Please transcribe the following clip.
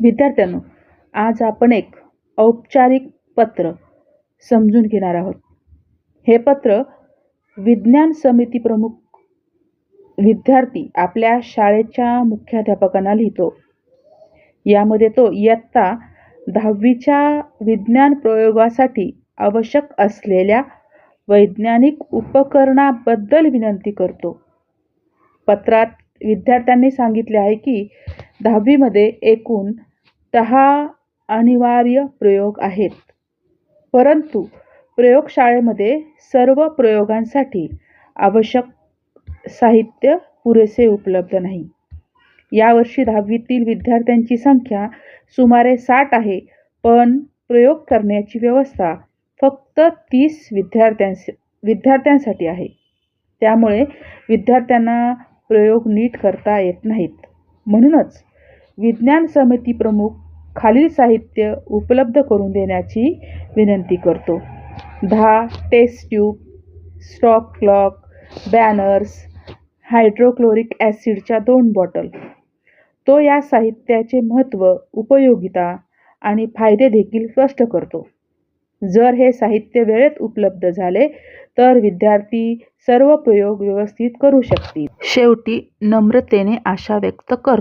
विद्यार्थ्यांनो, आज आपण एक औपचारिक पत्र समजून घेणार आहोत. हे पत्र विज्ञान समिती प्रमुख विद्यार्थी आपल्या शाळेच्या मुख्याध्यापकांना लिहितो. यामध्ये तो इयत्ता 10वीच्या विज्ञान प्रयोगासाठी आवश्यक असलेल्या वैज्ञानिक उपकरणाबद्दल विनंती करतो. पत्रात विद्यार्थ्यांनी सांगितले आहे की 10वीमध्ये एकूण 10 अनिवार्य प्रयोग आहेत, परंतु प्रयोगशाळेमध्ये सर्व प्रयोगांसाठी आवश्यक साहित्य पुरेसे उपलब्ध नाही. यावर्षी 10वीतील विद्यार्थ्यांची संख्या सुमारे 60 आहे, पण प्रयोग करण्याची व्यवस्था फक्त 30 विद्यार्थ्यांसाठी आहे. त्यामुळे विद्यार्थ्यांना प्रयोग नीट करता येत नाहीत. म्हणूनच विज्ञान समिती प्रमुख खालील साहित्य उपलब्ध करून देण्याची विनंती करतो. 10 test tube, stop clock, banners, hydrochloric ॲसिडच्या 2 बॉटल. तो या साहित्याचे महत्त्व, उपयोगिता आणि फायदे देखील स्पष्ट करतो. जर हे साहित्य वेळेत उपलब्ध झाले तर विद्यार्थी सर्व प्रयोग व्यवस्थित करू शकतील. शेवटी नम्रतेने आशा व्यक्त करतो.